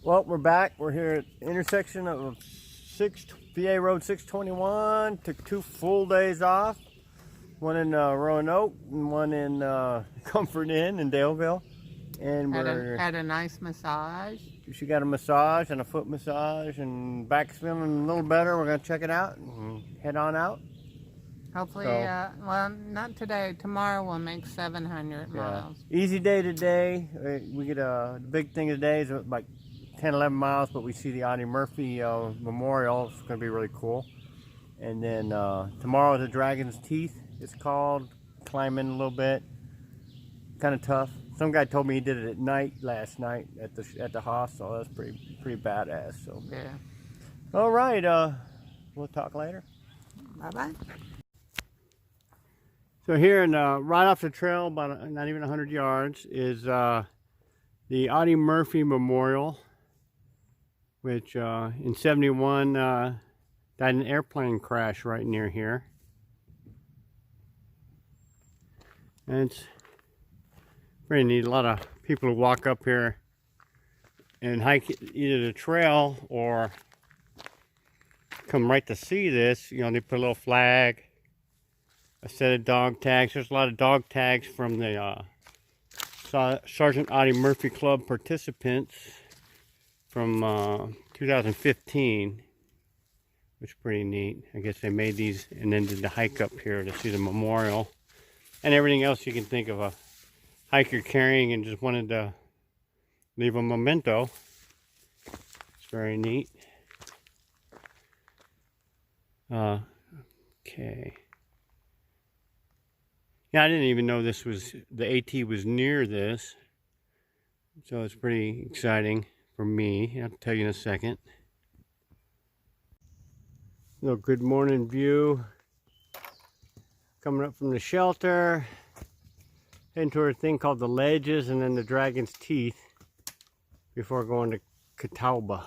Well, we're back. We're here at the intersection of VA Road 621. Took 2 full days off. One in Roanoke and one in Comfort Inn in Daleville. And had a nice massage. She got a massage and a foot massage, and back's feeling a little better. We're gonna check it out and head on out. Hopefully, well, not today. Tomorrow we'll make 700 miles. Easy day today. We get the big thing today is like 10, 11 miles, but we see the Audie Murphy Memorial. It's going to be really cool. And then tomorrow the Dragon's Teeth, it's called. Climbing a little bit. Kind of tough. Some guy told me he did it at night last night at the hostel. That's pretty badass. So yeah. All right. We'll talk later. Bye-bye. So here, right off the trail, about not even 100 yards, is the Audie Murphy Memorial, which in '71 died in an airplane crash right near here. And it's pretty neat. A lot of people who walk up here and hike either the trail or come right to see this. You know, they put a little flag, a set of dog tags. There's a lot of dog tags from the Sergeant Audie Murphy Club participants from 2015, which is pretty neat. I guess they made these and then did the hike up here to see the memorial and everything else you can think of a hiker carrying, and just wanted to leave a memento. It's very neat. Okay. Yeah, I didn't even know this was, the AT was near this. So it's pretty exciting for me. I'll tell you in a second. Little good morning view. Coming up from the shelter. Heading to a thing called the Ledges and then the Dragon's Teeth before going to Catawba.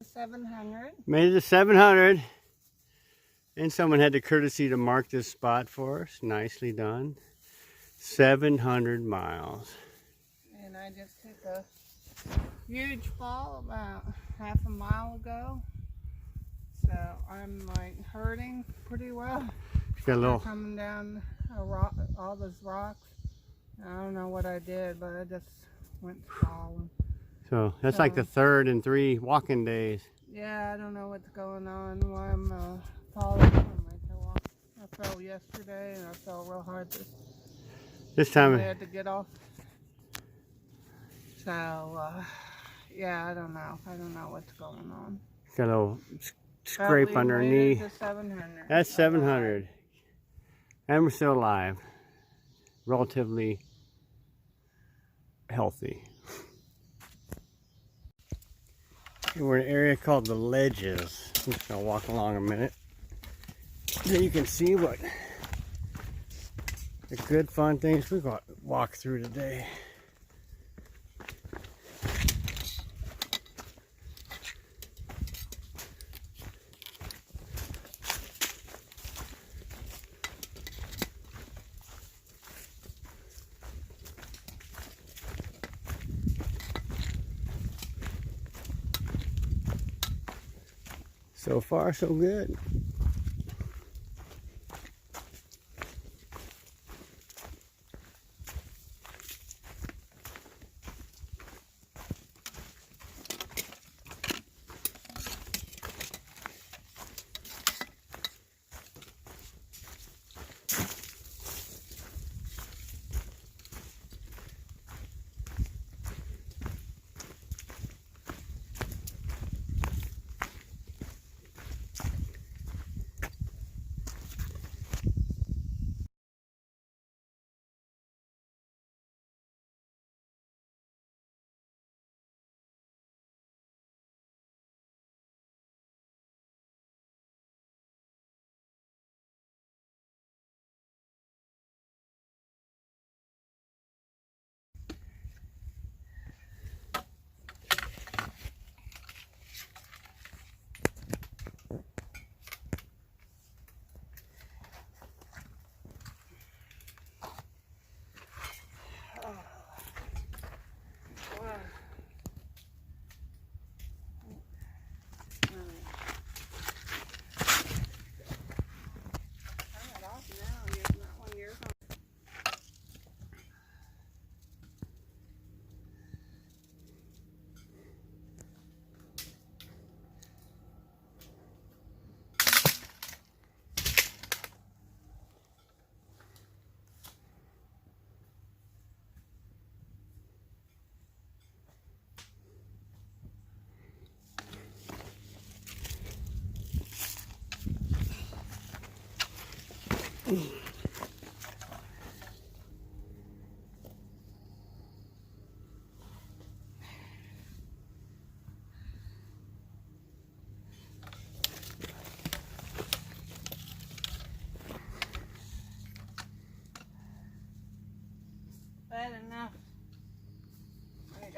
700. Made it to 700. And someone had the courtesy to mark this spot for us. Nicely done. 700 miles. And I just took a huge fall about half a mile ago. So I'm like hurting pretty well. Got a little coming down a rock, all those rocks. I don't know what I did, but I just went falling. So that's like the third in 3 walking days. Yeah, I don't know what's going on. Why I'm falling from my toe. I fell yesterday and I fell real hard this time. I had to get off. So yeah, I don't know. I don't know what's going on. Got a little scrape on her knee. 700. That's 700. And we're still alive. Relatively healthy. We're in an area called the Ledges. I'm just gonna walk along a minute. So you can see what the good fun things we're gonna walk through today. So far, so good.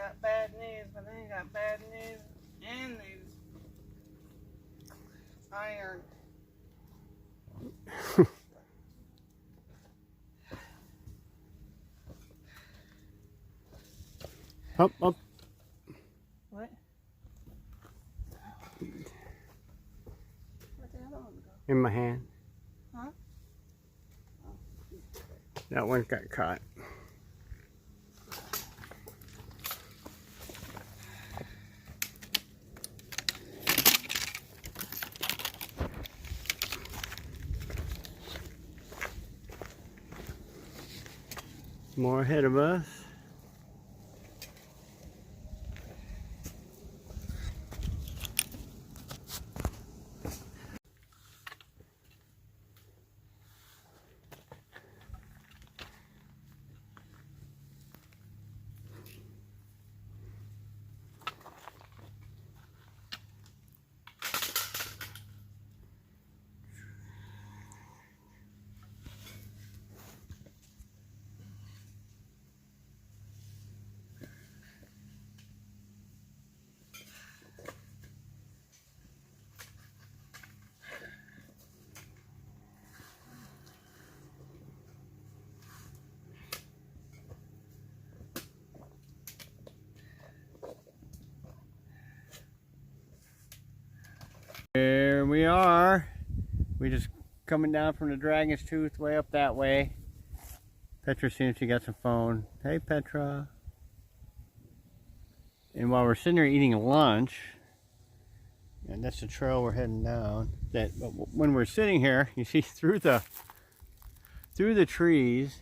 got bad news, but then got bad news and these iron. Up, up. What? Where'd the other one go? In my hand. Huh? That one got caught. More ahead of us. Here we are. We just coming down from the Dragon's Tooth way up that way. Petra seems she got some phone. Hey Petra. And while we're sitting there eating lunch, and that's the trail we're heading down. That when we're sitting here, you see through the trees,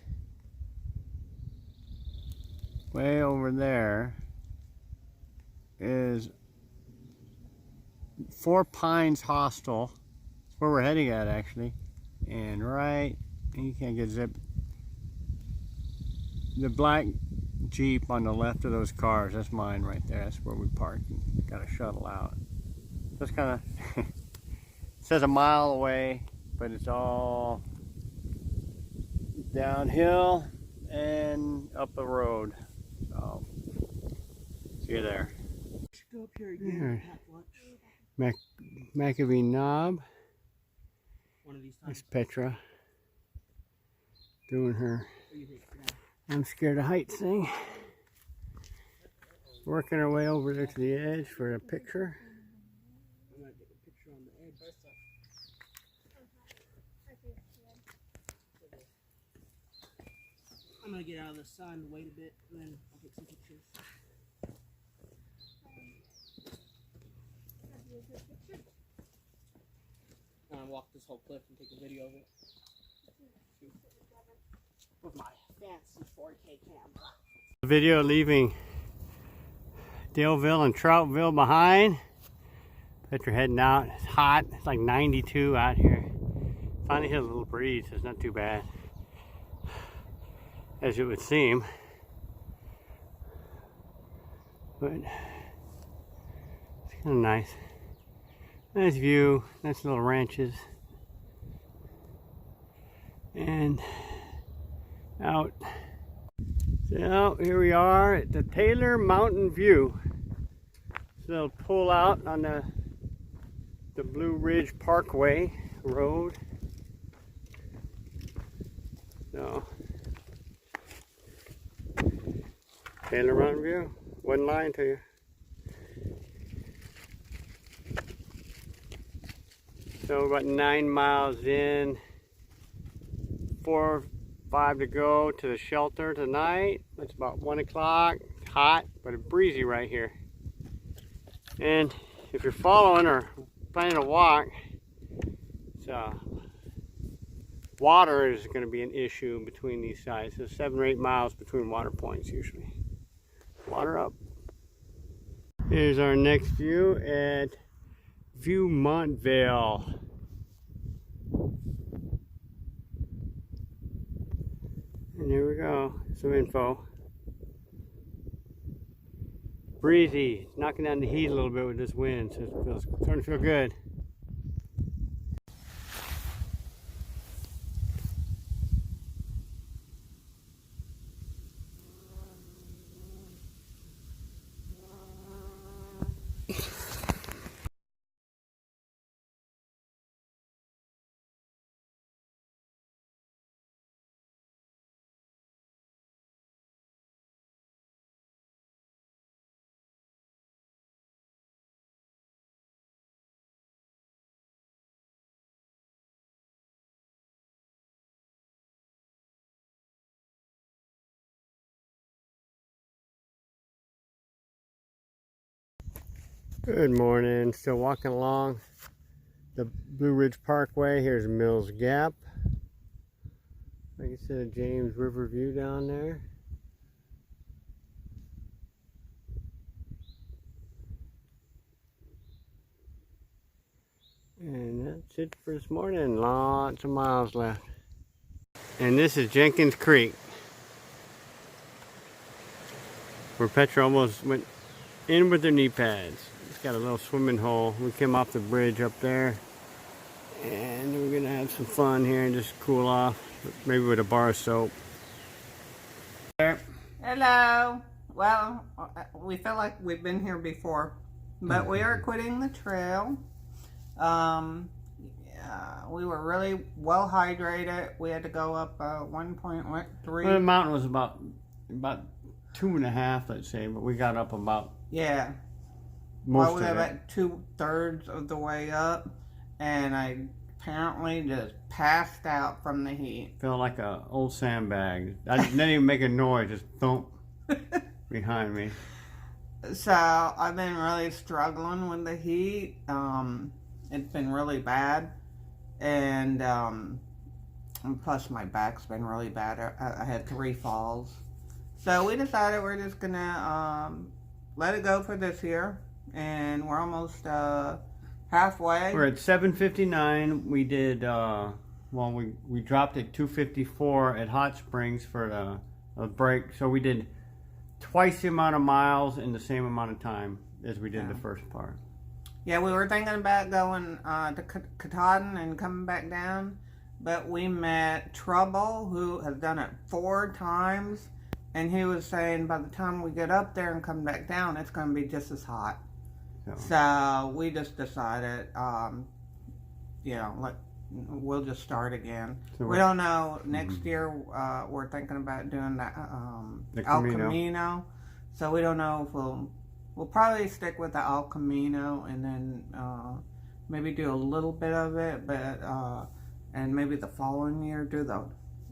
way over there is Four Pines Hostel. That's where we're heading at actually. And right, and you can't get zip. The black Jeep on the left of those cars, that's mine right there. That's where we parked and got a shuttle out. That's kind of, it says a mile away, but it's all downhill and up the road. So, see you there. Go up here again. McAvee Knob. One of these times. That's Petra doing her I'm scared of heights thing. Working our way over there to the edge for a picture. I'm gonna get a picture on the edge. I'm gonna get out of the sun, wait a bit, and then I'll take some pictures. I'm gonna walk this whole cliff and take a video of it. With my fancy 4K camera. Video leaving Daleville and Troutville behind. Petra heading out. It's hot. It's like 92 out here. Finally hit a little breeze. It's not too bad, as it would seem. But it's kind of nice. Nice view. Nice little ranches. And out. So here we are at the Taylor Mountain View. So they'll pull out on the Blue Ridge Parkway Road. So Taylor Mountain View. Wasn't lying to you. So about 9 miles in. 4 or 5 to go to the shelter tonight. It's about 1 o'clock. It's hot, but it's breezy right here. And if you're following or planning to walk, water is going to be an issue between these sites. So 7 or 8 miles between water points usually. Water up. Here's our next view at Viewmontvale. And here we go, some info. Breezy, knocking down the heat a little bit with this wind, so it's starting to feel good. Good morning. Still walking along the Blue Ridge Parkway. Here's Mills Gap. Like I said, James River view down there. And that's it for this morning. Lots of miles left. And this is Jenkins Creek, where Petra almost went in with her knee pads. It's got a little swimming hole. We came off the bridge up there, and we're gonna have some fun here and just cool off, maybe with a bar of soap. There. Hello. Well, we feel like we've been here before, but we are quitting the trail. We were really well hydrated. We had to go up 1.3. Well, the mountain was about 2.5, let's say, but we got up about most we of were it. about 2/3 of the way up, and I apparently just passed out from the heat. Felt like a old sandbag. I didn't even make a noise, just thump behind me. So I've been really struggling with the heat. It's been really bad, and plus my back's been really bad. I had 3 falls. So we decided we're just gonna let it go for this year, and we're almost halfway. We're at 7:59. We did we dropped at 2:54 at Hot Springs for a break. So we did twice the amount of miles in the same amount of time as we did the first part. Yeah, we were thinking about going to Katahdin and coming back down, but we met Trouble, who has done it 4 times, and he was saying by the time we get up there and come back down, it's going to be just as hot. So we just decided, we'll just start again. So we don't know. Next year, we're thinking about doing the El Camino. So we don't know if we'll probably stick with the El Camino, and then maybe do a little bit of it, but and maybe the following year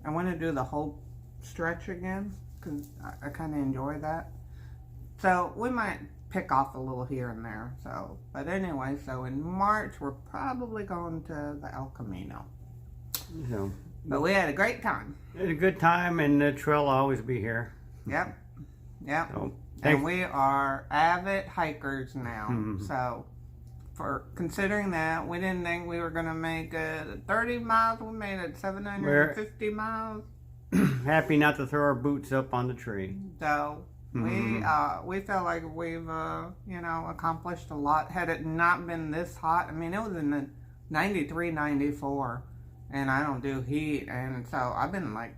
I want to do the whole stretch again, because I kind of enjoy that. So we might pick off a little here and there. So, but anyway, so in March we're probably going to the El Camino. But we had a great time. We had a good time, and the trail will always be here. Yep. So, and we are avid hikers now. So, for considering that, we didn't think we were going to make 30 miles. We made it 750 miles. Happy not to throw our boots up on the tree. So we feel like we've accomplished a lot. Had it not been this hot, I mean, it was in the 93, 94, and I don't do heat, and so I've been like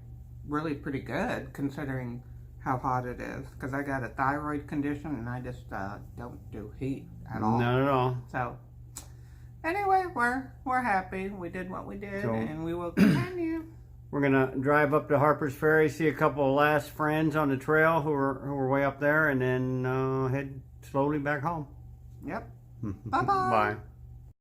really pretty good considering how hot it is, because I got a thyroid condition and I just don't do heat at all. Not at all. So anyway, we're happy. We did what we did, and we will continue. We're gonna drive up to Harper's Ferry, see a couple of last friends on the trail who are way up there, and then head slowly back home. Yep. Bye-bye. Bye.